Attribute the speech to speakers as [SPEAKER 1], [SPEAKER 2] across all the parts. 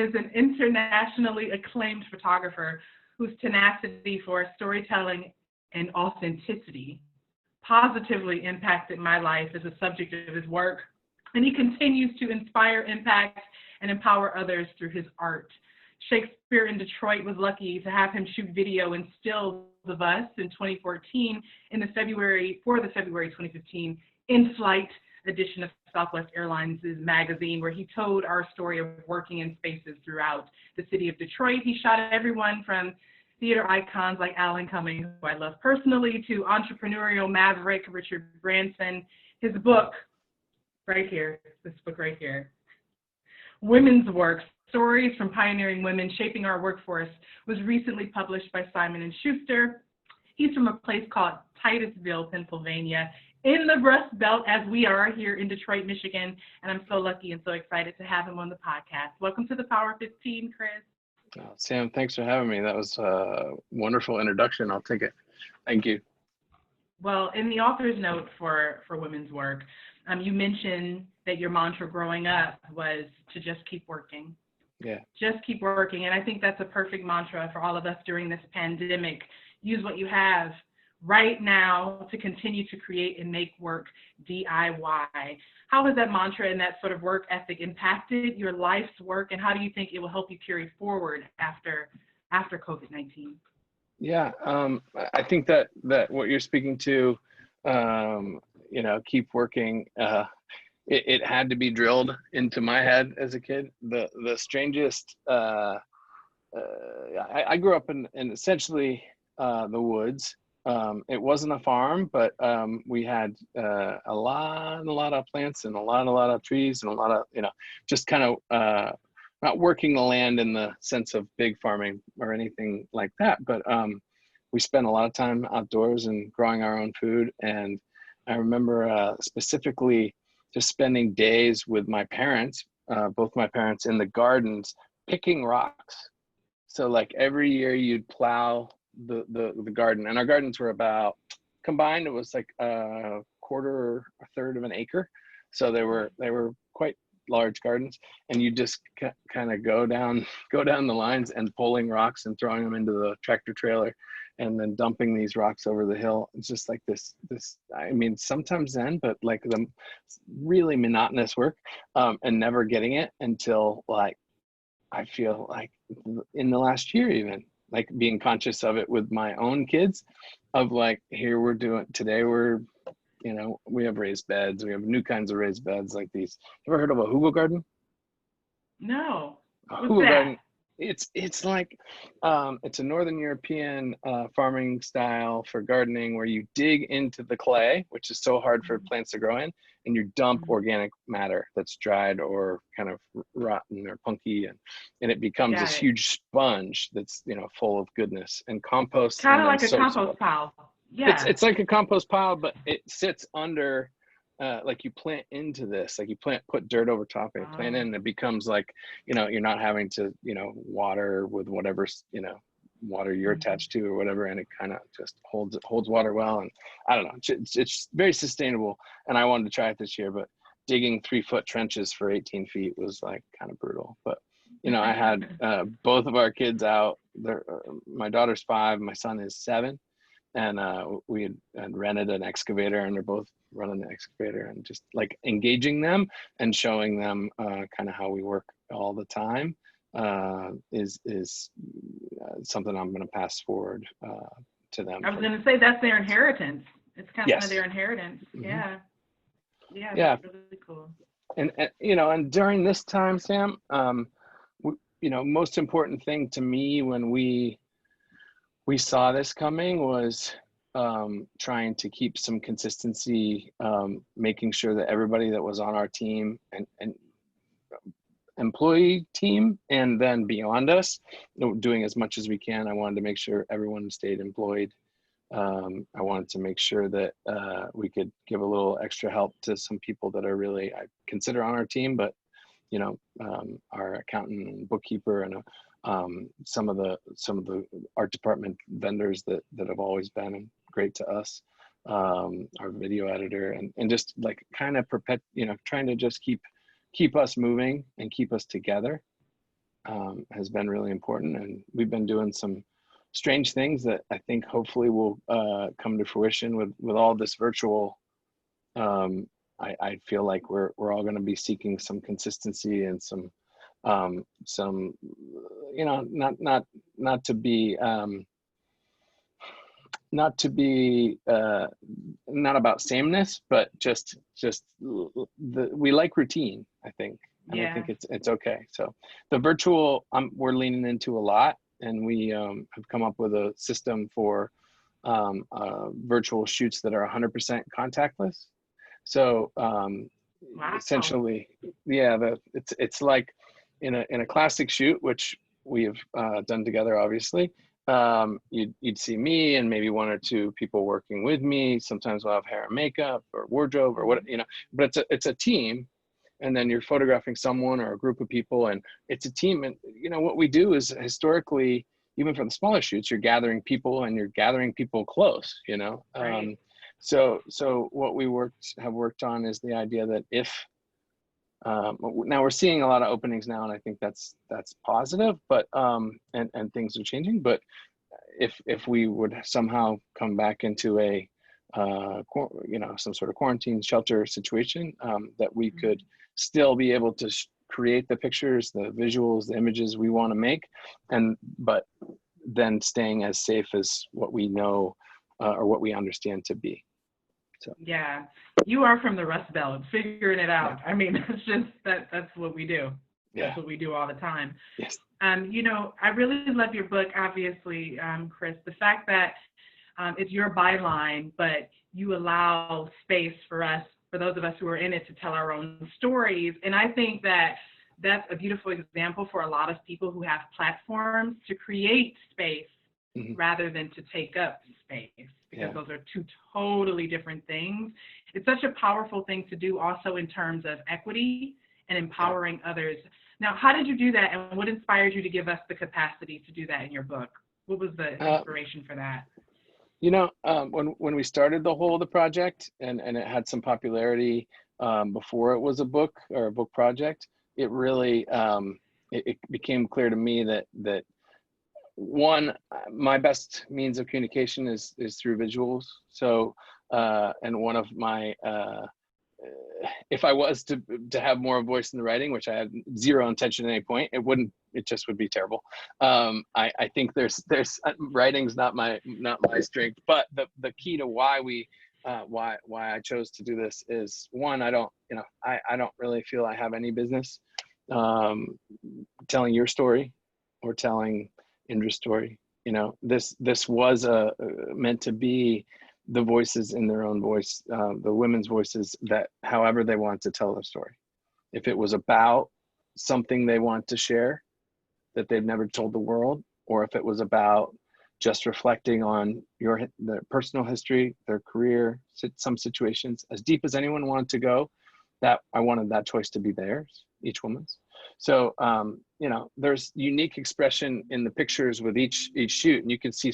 [SPEAKER 1] is an internationally acclaimed photographer whose tenacity for storytelling and authenticity positively impacted my life as a subject of his work. And he continues to inspire, impact, and empower others through his art. Shakespeare in Detroit was lucky to have him shoot video in stills of us in 2014 for the February 2015 in-flight edition of Southwest Airlines' magazine, where he told our story of working in spaces throughout the city of Detroit. He shot everyone from theater icons like Alan Cumming, who I love personally, to entrepreneurial maverick Richard Branson. His book, right here, this book right here, Women's Work, Stories from Pioneering Women Shaping Our Workforce, was recently published by Simon Schuster. He's from a place called Titusville, Pennsylvania, in the Rust Belt, as we are here in Detroit, Michigan. And I'm so lucky and so excited to have him on the podcast. Welcome to the Power 15, Cris.
[SPEAKER 2] Oh, Sam, thanks for having me. That was a wonderful introduction. I'll take it. Thank you.
[SPEAKER 1] Well, in the author's note for Women's Work, you mentioned that your mantra growing up was to just keep working.
[SPEAKER 2] Yeah.
[SPEAKER 1] Just keep working. And I think that's a perfect mantra for all of us during this pandemic. Use what you have right now to continue to create and make work DIY. How has that mantra and that sort of work ethic impacted your life's work, and how do you think it will help you carry forward after COVID-19?
[SPEAKER 2] Yeah, I think that what you're speaking to, keep working, it had to be drilled into my head as a kid. The strangest, I grew up in essentially the woods. It wasn't a farm, but we had a lot of plants and a lot of trees and a lot of, just kind of not working the land in the sense of big farming or anything like that. But we spent a lot of time outdoors and growing our own food. And I remember specifically just spending days with my parents, both my parents, in the gardens, picking rocks. So like every year you'd plow the garden, and our gardens were about, combined, it was like a third of an acre. So they were quite large gardens, and you just kind of go down the lines and pulling rocks and throwing them into the tractor trailer and then dumping these rocks over the hill. It's just like this, I mean, sometimes then, but like the really monotonous work, and never getting it until like, I feel like in the last year, even like being conscious of it with my own kids, of like, here today we have raised beds. We have new kinds of raised beds like these. Ever heard of a hugel garden?
[SPEAKER 1] No.
[SPEAKER 2] A hugel garden. It's like, it's a Northern European farming style for gardening, where you dig into the clay, which is so hard for plants to grow in, and you dump organic matter that's dried or kind of rotten or punky, and it becomes this huge sponge that's full of goodness and compost.
[SPEAKER 1] Kind of like a compost pile. Yeah.
[SPEAKER 2] It's like a compost pile, but it sits under. Like you plant into this, like you put dirt over top and you plant in, and it becomes like, you're not having to, water with whatever, water you're attached to or whatever. And it kind of just holds water well. And I don't know, it's very sustainable. And I wanted to try it this year, but digging 3-foot trenches for 18 feet was like kind of brutal. But, I had both of our kids out there. My daughter's 5, my son is 7. And we had rented an excavator, and they're both running the excavator, and just like engaging them and showing them kind of how we work all the time is something I'm going to pass forward to them.
[SPEAKER 1] I was going to say that's their inheritance. It's kind of their inheritance.
[SPEAKER 2] Mm-hmm.
[SPEAKER 1] Yeah, that's really cool.
[SPEAKER 2] And and during this time, Sam, most important thing to me when we saw this coming was trying to keep some consistency, making sure that everybody that was on our team and employee team, and then beyond us, doing as much as we can. I wanted to make sure everyone stayed employed. I wanted to make sure that we could give a little extra help to some people that are really, I consider, on our team, but our accountant and bookkeeper, and some of the art department vendors that have always been great to us, our video editor, and just like kind of trying to just keep us moving and keep us together. has been really important. And we've been doing some strange things that I think hopefully will come to fruition with all this virtual. I feel like we're all going to be seeking some consistency and some, you know, not to be, not about sameness, but just we like routine, I think. And I think it's okay. So the virtual, we're leaning into a lot, and we have come up with a system for virtual shoots that are 100% contactless. So essentially, yeah, it's like in a classic shoot, which we have done together, obviously. You'd see me and maybe one or two people working with me. Sometimes we'll have hair and makeup or wardrobe or what, you know, but it's a team. And then you're photographing someone or a group of people, and it's a team. And, you know, what we do is historically, even for the smaller shoots, you're gathering people and you're gathering people close, you know?
[SPEAKER 1] Right.
[SPEAKER 2] So what we have worked on is the idea that if, now we're seeing a lot of openings now, and I think that's positive, but, and things are changing, but if we would somehow come back into a, you know, some sort of quarantine shelter situation, that we could still be able to create the pictures, the visuals, the images we want to make, but then staying as safe as what we know or what we understand to be. So
[SPEAKER 1] yeah, you are from the Rust Belt, figuring it out. Yeah. I mean, it's just that's what we do. Yeah. That's what we do all the time.
[SPEAKER 2] Yes.
[SPEAKER 1] You know, I really love your book, obviously, Cris. The fact that it's your byline, but you allow space for us, for those of us who are in it, to tell our own stories. And I think that that's a beautiful example for a lot of people who have platforms to create space rather than to take up space, because those are two totally different things. It's such a powerful thing to do also in terms of equity and empowering others. Now, how did you do that, and what inspired you to give us the capacity to do that in your book? What was the inspiration for that?
[SPEAKER 2] You know, when we started the project, and it had some popularity before it was a book or a book project, it really it became clear to me that one, my best means of communication is through visuals. So and one of my if I was to have more voice in the writing, which I had zero intention at any point, it just would be terrible. I think there's writing's not my strength, but the key to why I chose to do this is, one, I don't really feel I have any business telling your story or telling Indra's story. You know, this was meant to be the voices in their own voice, the women's voices, that however they want to tell their story. If it was about something they want to share that they've never told the world, or if it was about just reflecting on their personal history, their career, some situations, as deep as anyone wanted to go, that I wanted that choice to be theirs, each woman's. So, you know, there's unique expression in the pictures with each shoot, and you can see,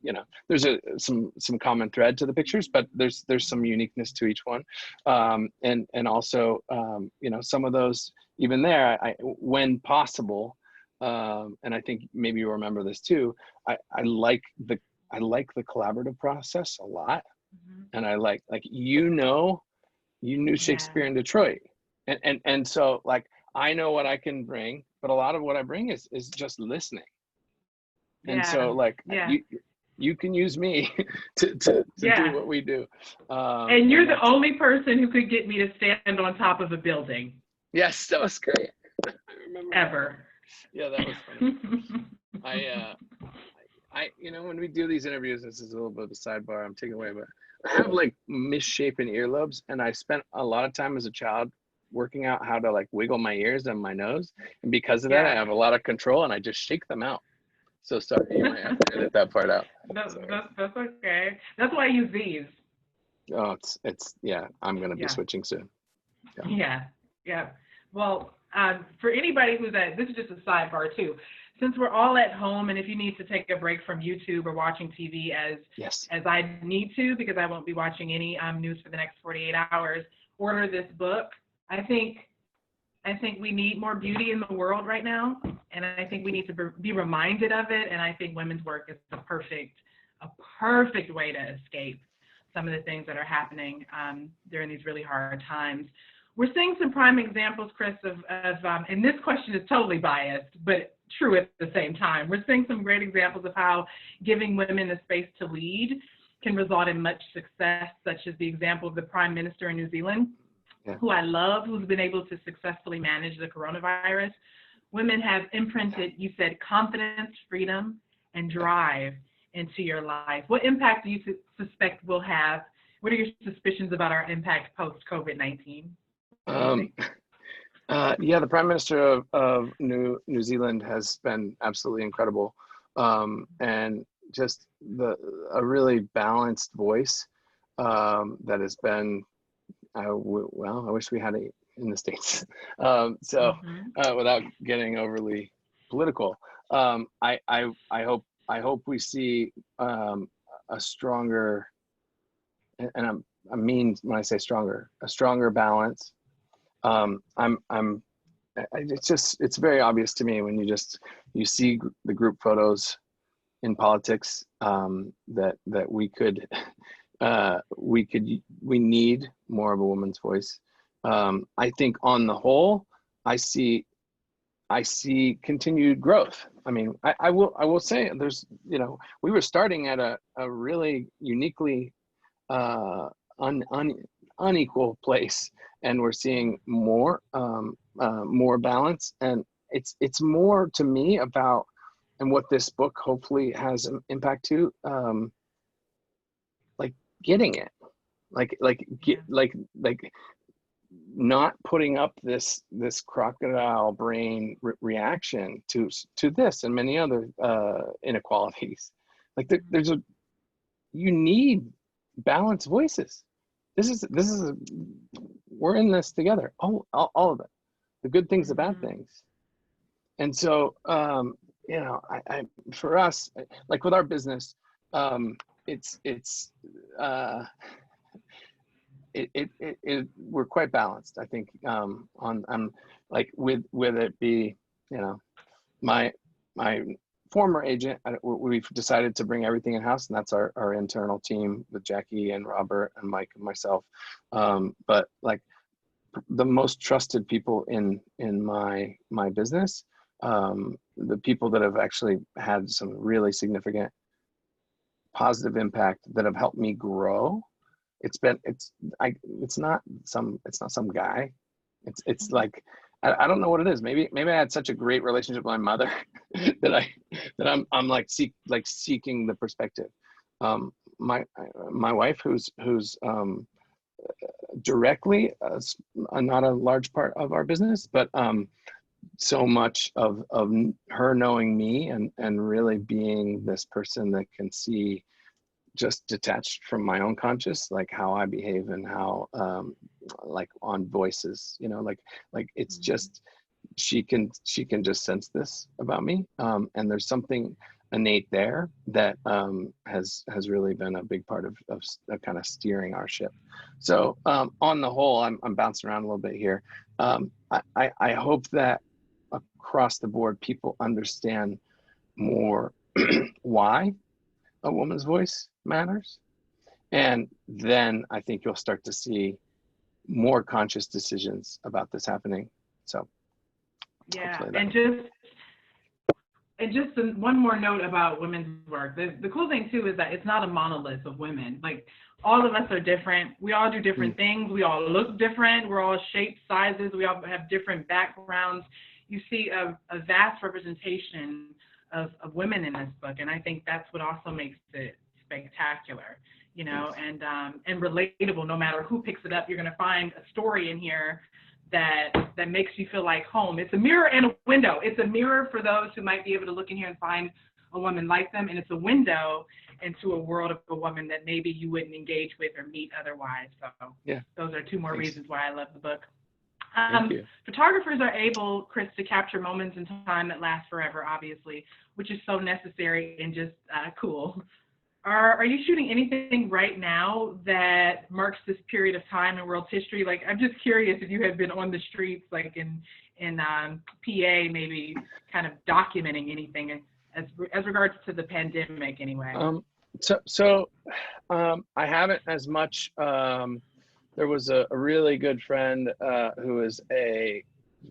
[SPEAKER 2] you know, there's some common thread to the pictures, but there's some uniqueness to each one. And also, you know, some of those, even there, when possible, and I think maybe you remember this too, I like the collaborative process a lot. And I like you knew Shakespeare in Detroit, and so, like, I know what I can bring, but a lot of what I bring is just listening. And so, like, you can use me to do what we do.
[SPEAKER 1] And you're the only person who could get me to stand on top of a building.
[SPEAKER 2] Yes, that was great. I remember
[SPEAKER 1] ever.
[SPEAKER 2] Yeah, that was funny. I you know, when we do these interviews, this is a little bit of a sidebar I'm taking away, but I have like misshapen earlobes, and I spent a lot of time as a child working out how to like wiggle my ears and my nose, and because of that I have a lot of control, and I just shake them out. So sorry, you might have to edit that part out.
[SPEAKER 1] That's okay. That's why I use these.
[SPEAKER 2] Oh, it's yeah, I'm gonna be switching soon.
[SPEAKER 1] Yeah. Well, for anybody who's this is just a sidebar too. Since we're all at home, and if you need to take a break from YouTube or watching TV as I need to, because I won't be watching any news for the next 48 hours, order this book. I think I think we need more beauty in the world right now, and I think we need to be reminded of it. And I think women's work is a perfect way to escape some of the things that are happening during these really hard times. We're seeing some prime examples, Cris, of and this question is totally biased, but true at the same time. We're seeing some great examples of how giving women the space to lead can result in much success, such as the example of the Prime Minister in New Zealand, who I love, who's been able to successfully manage the coronavirus. Women have imprinted, you said, confidence, freedom, and drive into your life. What impact do you suspect we'll have? What are your suspicions about our impact post-COVID-19?
[SPEAKER 2] The Prime Minister of New Zealand has been absolutely incredible, and just a really balanced voice that has been. I wish we had it in the States. Without getting overly political, I hope we see a stronger, and I mean when I say stronger, a stronger balance. It's very obvious to me when you see the group photos in politics that we need more of a woman's voice. I think on the whole, I see continued growth. I mean, I will say there's, we were starting at a really uniquely unequal place, and we're seeing more balance, and it's more to me about, and what this book hopefully has an impact to, like getting it, like not putting up this crocodile brain reaction to this and many other inequalities. Like you need balanced voices. We're in this together. All of it, the good things, the bad things. And so, for us, like with our business, we're quite balanced. I think I'm like with it be, my former agent, we've decided to bring everything in house, and that's our internal team with Jackie and Robert and Mike and myself. But like the most trusted people in my business, the people that have actually had some really significant positive impact that have helped me grow. It's not some guy. It's like, I don't know what it is. Maybe I had such a great relationship with my mother that I'm seeking the perspective. My wife, who's directly not a large part of our business, but so much of her knowing me and really being this person that can see, just detached from my own conscious, like how I behave and how like on voices, like it's just, she can just sense this about me, and there's something innate there that has really been a big part of kind of steering our ship. So on the whole, I'm bouncing around a little bit here. I hope that across the board people understand more why a woman's voice matters, and then I think you'll start to see more conscious decisions about this happening. So
[SPEAKER 1] yeah, and just one more note about women's work. The cool thing too is that it's not a monolith of women. Like, all of us are different. We all do different things. We all look different. We're all shapes, sizes. We all have different backgrounds. You see a vast representation of women in this book, and I think that's what also makes it spectacular, and relatable. No matter who picks it up, you're going to find a story in here that makes you feel like home. It's a mirror and a window. It's a mirror for those who might be able to look in here and find a woman like them, and it's a window into a world of a woman that maybe you wouldn't engage with or meet otherwise. So yeah, those are two more reasons why I love the book. Photographers are able, Cris, to capture moments in time that last forever, obviously, which is so necessary and just cool. Are you shooting anything right now that marks this period of time in world history? Like, I'm just curious if you have been on the streets, like in PA, maybe kind of documenting anything as regards to the pandemic, anyway.
[SPEAKER 2] I haven't as much. There was a really good friend who is a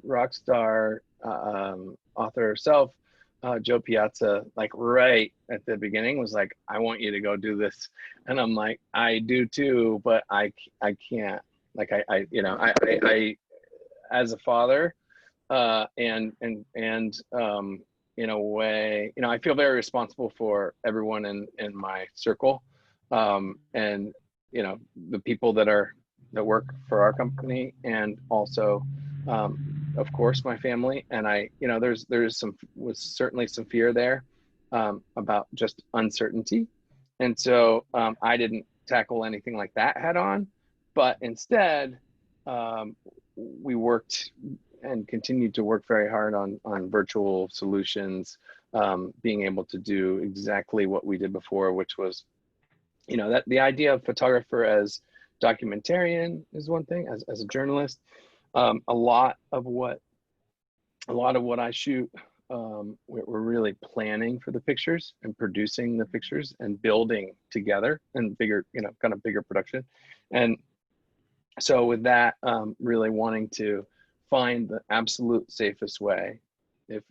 [SPEAKER 2] rock star author herself, Joe Piazza, like right at the beginning was like, I want you to go do this. And I'm like, I do too, but I can't. Like I as a father, and in a way, I feel very responsible for everyone in my circle, and the people that work for our company, and also, of course, my family. And there's was certainly some fear there, about just uncertainty, and so I didn't tackle anything like that head on, but instead, we worked and continued to work very hard on virtual solutions, being able to do exactly what we did before, which was, that the idea of photographer as documentarian is one thing, as a journalist. A lot of what I shoot, we're really planning for the pictures and producing the pictures and building together and bigger, kind of bigger production. And so with that, really wanting to find the absolute safest way, if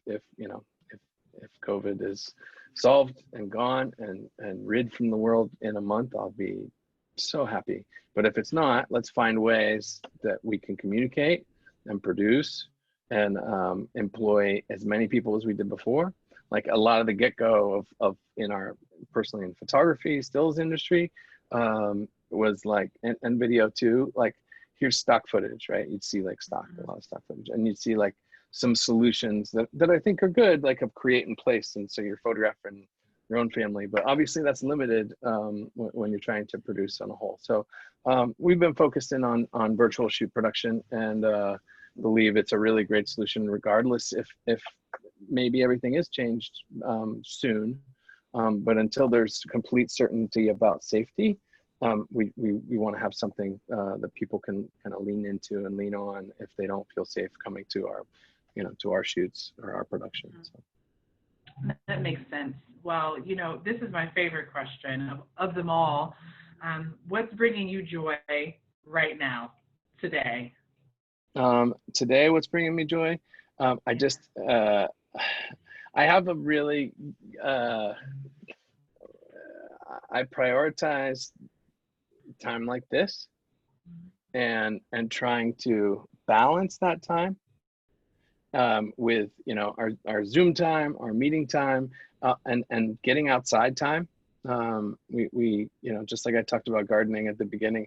[SPEAKER 2] COVID is solved and gone and rid from the world in a month, I'll be so happy. But if it's not, let's find ways that we can communicate and produce and employ as many people as we did before. Like a lot of the get-go of in our, personally in photography, stills industry, was like, and video too, like here's stock footage, right? You'd see like a lot of stock footage, and you'd see like some solutions that I think are good, like of create and place. And so you're photographing your own family, but obviously that's limited when you're trying to produce on a whole. So we've been focusing on virtual shoot production, and believe it's a really great solution, regardless if maybe everything is changed soon. But until there's complete certainty about safety, we want to have something that people can kind of lean into and lean on if they don't feel safe coming to our shoots or our productions. So.
[SPEAKER 1] That makes sense. Well, this is my favorite question of them all. What's bringing you joy right now, today?
[SPEAKER 2] Today, what's bringing me joy? I just, I have a really, I prioritize time like this, and trying to balance that time with our Zoom time, our meeting time, and getting outside time. We just like I talked about gardening at the beginning,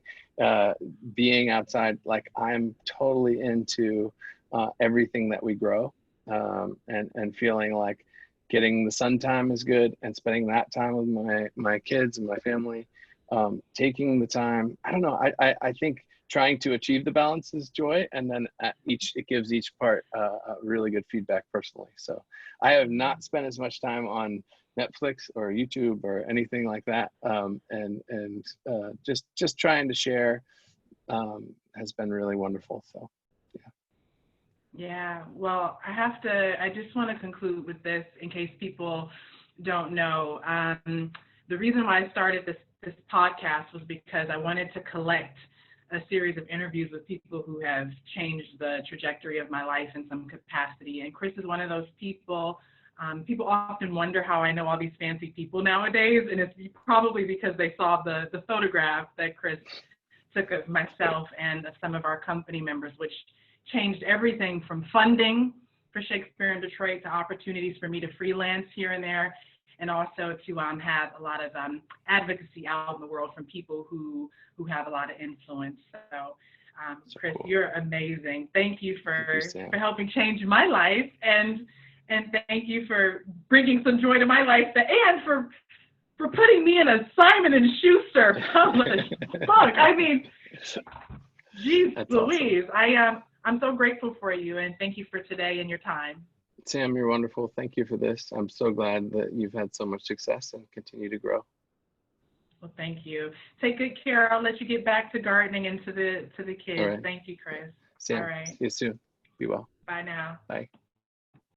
[SPEAKER 2] being outside, like I'm totally into everything that we grow, and feeling like getting the sun time is good, and spending that time with my kids and my family, taking the time. I don't know, I think trying to achieve the balance is joy, and then it gives each part a really good feedback personally. So I have not spent as much time on Netflix or YouTube or anything like that, and just trying to share has been really wonderful. So
[SPEAKER 1] yeah, well, I just want to conclude with this in case people don't know. The reason why I started this podcast was because I wanted to collect a series of interviews with people who have changed the trajectory of my life in some capacity. And Cris is one of those people. People often wonder how I know all these fancy people nowadays, and it's probably because they saw the photograph that Cris took of myself and of some of our company members, which changed everything from funding for Shakespeare in Detroit to opportunities for me to freelance here and there, and also to have a lot of advocacy out in the world from people who have a lot of influence. So, Cris, cool. You're amazing. Thank you for helping change my life, and thank you for bringing some joy to my life, and for putting me in a Simon Schuster published book. I mean, geez Louise, awesome. I'm so grateful for you, and thank you for today and your time.
[SPEAKER 2] Sam, you're wonderful. Thank you for this. I'm so glad that you've had so much success and continue to grow.
[SPEAKER 1] Well, thank you. Take good care. I'll let you get back to gardening and to the kids.
[SPEAKER 2] All right.
[SPEAKER 1] Thank you, Cris. All
[SPEAKER 2] Sam,
[SPEAKER 1] right.
[SPEAKER 2] see you soon. Be well.
[SPEAKER 1] Bye now.
[SPEAKER 2] Bye.